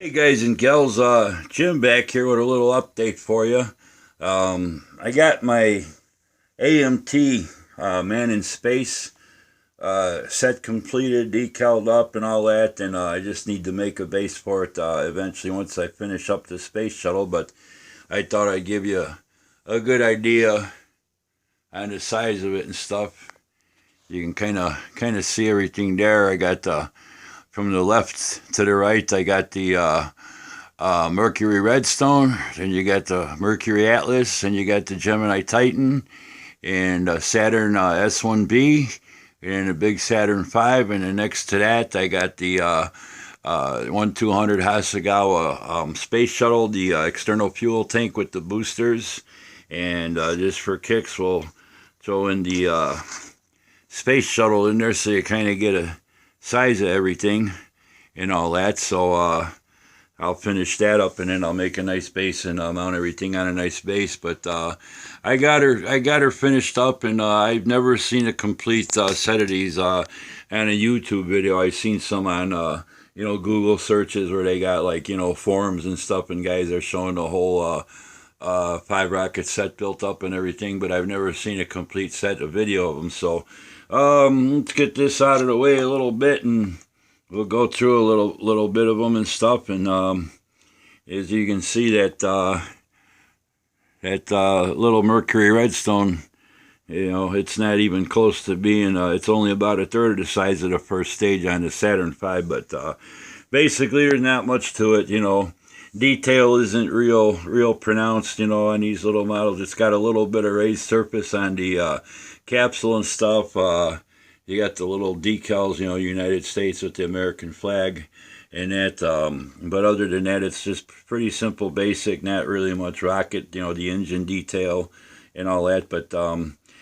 Hey guys and gals, Jim back here with a little update for you. I got my AMT Man in Space set completed, decaled up, and all that, and I just need to make a base for it eventually once I finish up the space shuttle. But I thought I'd give you a good idea on the size of it and stuff. You can kind of see everything there. I got from the left to the right. I got the Mercury Redstone, then you got the Mercury Atlas, and you got the Gemini Titan, and Saturn S1B, and a big Saturn V, and then next to that I got the 1200 Hasegawa space shuttle, the external fuel tank with the boosters, and just for kicks we'll throw in the space shuttle in there so you kind of get a size of everything and all that. So I'll finish that up, and then I'll make a nice base and mount everything on a nice base. But I got her finished up, and I've never seen a complete set of these on a YouTube video. I've seen some on Google searches where they got like forums and stuff, and guys are showing the whole 5 rocket set built up and everything. But I've never seen a complete set of video of them. So let's get this out of the way a little bit, and we'll go through a little bit of them and stuff. And as you can see, that little Mercury Redstone, it's not even close to being. It's only about a third of the size of the first stage on the Saturn V. But basically, there's not much to it. Detail isn't real pronounced. On these little models, it's got a little bit of raised surface on the capsule and stuff. You got the little decals, United States with the American flag and that. But other than that, it's just pretty simple, basic, not really much rocket, the engine detail and all that. But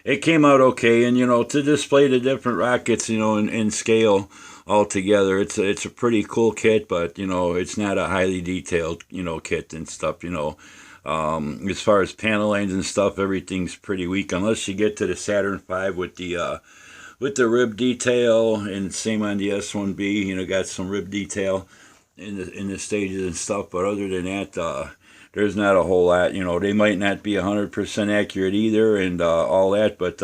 it came out okay. And, to display the different rockets, in scale altogether, it's a pretty cool kit. But, it's not a highly detailed, kit and stuff, as far as panel lines and stuff, everything's pretty weak unless you get to the Saturn V with the rib detail, and same on the S1B. Got some rib detail in the stages and stuff. But other than that, there's not a whole lot. They might not be 100% accurate either, and all that. But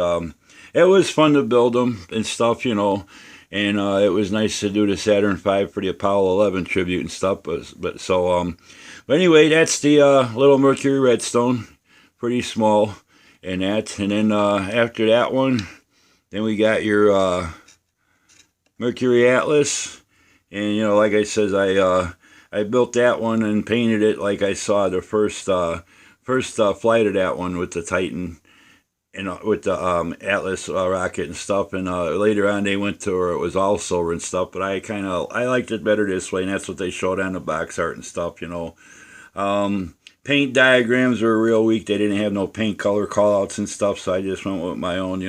it was fun to build them and stuff. And it was nice to do the Saturn V for the Apollo 11 tribute and stuff. But anyway, that's the little Mercury Redstone, pretty small, and that. And then after that one, then we got your Mercury Atlas, and like I said, I built that one and painted it like I saw the first flight of that one with the Titan and with the Atlas rocket and stuff. And later on, they went to where it was all silver and stuff. But I liked it better this way, and that's what they showed on the box art and stuff. Paint diagrams were real weak. They didn't have no paint color callouts and stuff, so I just went with my own,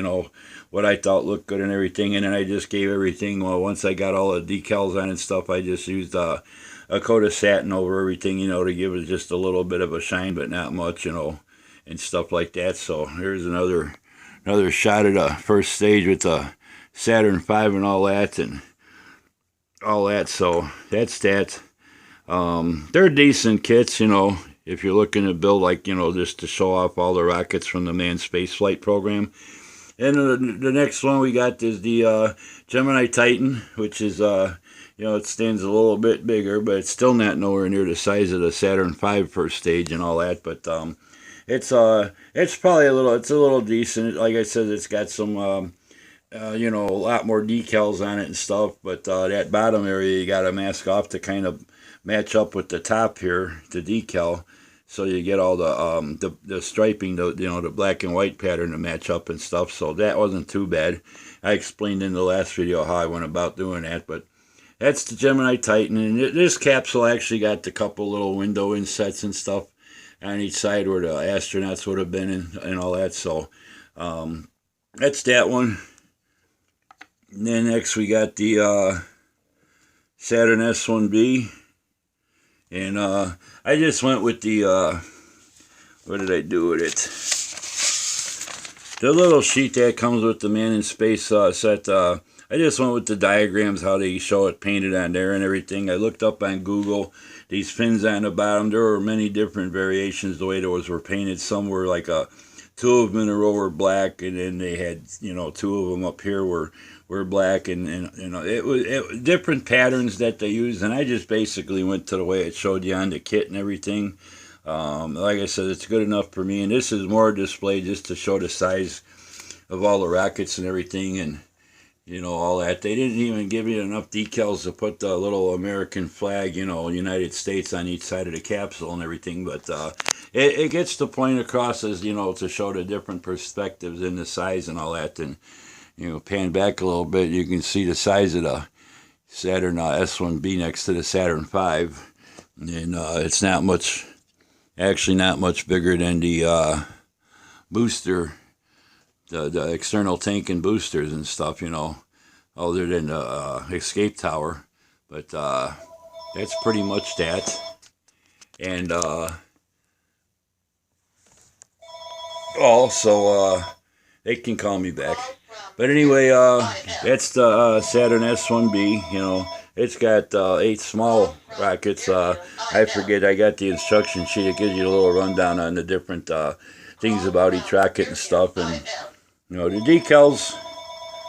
what I thought looked good and everything. And then I just gave everything, once I got all the decals on and stuff, I just used a coat of satin over everything, to give it just a little bit of a shine, but not much, and stuff like that. So here's another shot of the first stage with the Saturn V and all that. So that's that. They're decent kits, if you're looking to build, like, just to show off all the rockets from the manned space flight program. And the next one we got is the Gemini Titan, which is, it stands a little bit bigger, but it's still not nowhere near the size of the Saturn V first stage and all that. But it's probably it's a little decent. Like I said, it's got some, a lot more decals on it and stuff. But that bottom area, you got to mask off to kind of match up with the top here, the decal, so you get all the striping, the black and white pattern to match up and stuff. So that wasn't too bad. I explained in the last video how I went about doing that. But that's the Gemini Titan, and this capsule actually got a couple little window insets and stuff on each side where the astronauts would have been and all that. So that's that one. And then next we got the Saturn S1B. And I just went with the, what did I do with it? The little sheet that comes with the Man in Space set. I just went with the diagrams, how they show it painted on there and everything. I looked up on Google these fins on the bottom. There were many different variations the way those were painted. Some were like two of them in a row were black, and then they had, you know, two of them up here were black, and you know, it was different patterns that they used. And I just basically went to the way it showed you on the kit and everything. Like I said, it's good enough for me, and this is more a display just to show the size of all the rockets and everything, and you know, all that. They didn't even give you enough decals to put the little American flag, you know, United States on each side of the capsule and everything, but it gets the point across as, you know, to show the different perspectives in the size and all that. And, you know, pan back a little bit, you can see the size of the Saturn S1B next to the Saturn V, and it's not much, actually not much bigger than the booster, the external tank and boosters and stuff, you know, other than the escape tower. But that's pretty much that. And also, they can call me back. But anyway, that's the Saturn S1B, you know. It's got 8 small rockets. I forget, I got the instruction sheet. It gives you a little rundown on the different things about each rocket and stuff. And, you know, the decals,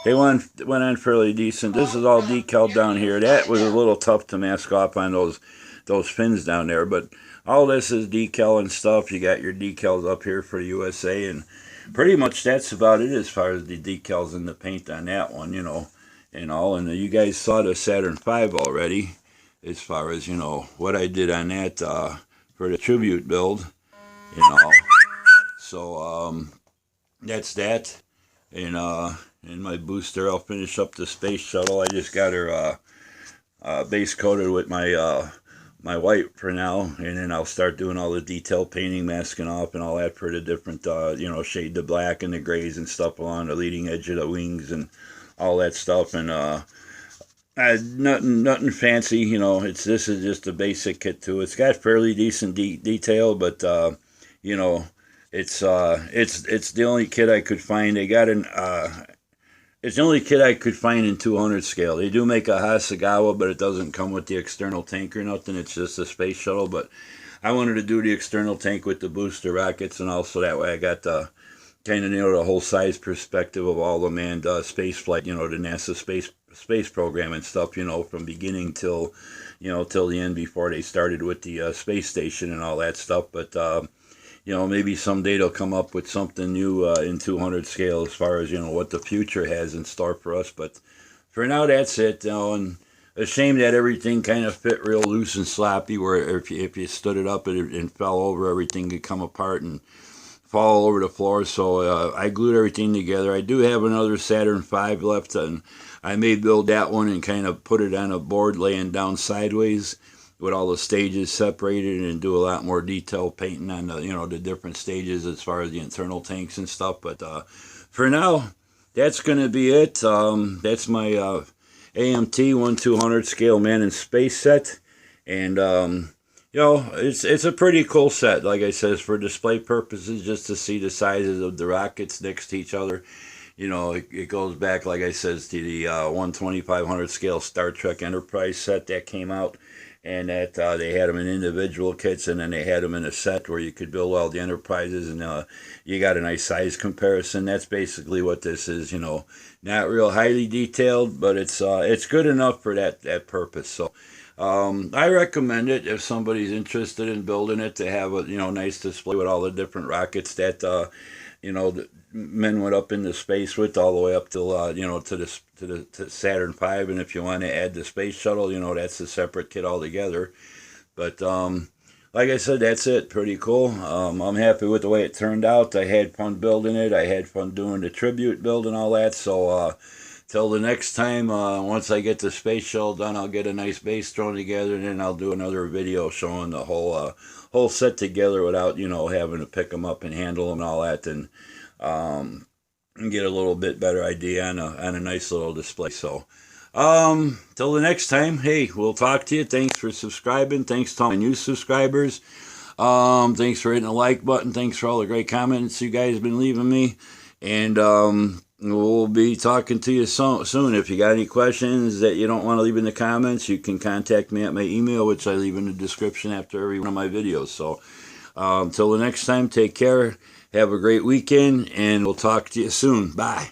they went on fairly decent. This is all decal down here. That was a little tough to mask off on those fins down there. But all this is decal and stuff. You got your decals up here for the USA, and pretty much that's about it as far as the decals and the paint on that one, you know, and all. And you guys saw the Saturn V already as far as, you know, what I did on that for the tribute build, you know. So that's that. And in my booster, I'll finish up the space shuttle. I just got her base coated with my my white for now, and then I'll start doing all the detail painting, masking off and all that for the different, you know, shade the black and the grays and stuff along the leading edge of the wings and all that stuff. And nothing fancy, you know. This is just a basic kit too. It's got fairly decent detail, but you know, it's the only kit I could find. They got an it's the only kit I could find in 200 scale. They do make a Hasegawa, but it doesn't come with the external tank or nothing. It's just a space shuttle. But I wanted to do the external tank with the booster rockets, and also that way I got the kind of, you know, the whole size perspective of all the manned space flight, you know, the NASA space program and stuff, you know, from beginning till, you know, till the end before they started with the space station and all that stuff. But you know, maybe someday they'll come up with something new in 200 scale as far as, you know, what the future has in store for us. But for now, that's it. You know, and a shame that everything kind of fit real loose and sloppy, where if you stood it up and fell over, everything could come apart and fall all over the floor. So I glued everything together. I do have another Saturn V left, and I may build that one and kind of put it on a board laying down sideways, with all the stages separated, and do a lot more detailed painting on the, you know, the different stages as far as the internal tanks and stuff. But for now, that's going to be it. That's my AMT 1/200 scale man in space set, and you know, it's a pretty cool set. Like I said, for display purposes, just to see the sizes of the rockets next to each other. You know, it goes back, like I said, to the 1/2500 scale Star Trek Enterprise set that came out. And that they had them in individual kits, and then they had them in a set where you could build all the Enterprises, and you got a nice size comparison. That's basically what this is, you know. Not real highly detailed, but it's good enough for that purpose. So I recommend it if somebody's interested in building it, to have a, you know, nice display with all the different rockets that you know, the men went up into space with, all the way up till you know, to Saturn V. And if you want to add the space shuttle, you know, that's a separate kit altogether. But like I said, that's it. Pretty cool. I'm happy with the way it turned out. I had fun building it. I had fun doing the tribute build and all that. So till the next time, once I get the space shuttle done, I'll get a nice base thrown together, and then I'll do another video showing the whole set together without, you know, having to pick them up and handle them and all that, and get a little bit better idea on a nice little display. So till the next time, hey, we'll talk to you. Thanks for subscribing. Thanks to all my new subscribers. Thanks for hitting the like button. Thanks for all the great comments you guys have been leaving me. And we'll be talking to you soon. If you got any questions that you don't want to leave in the comments, you can contact me at my email, which I leave in the description after every one of my videos. So until the next time, take care. Have a great weekend, and we'll talk to you soon. Bye.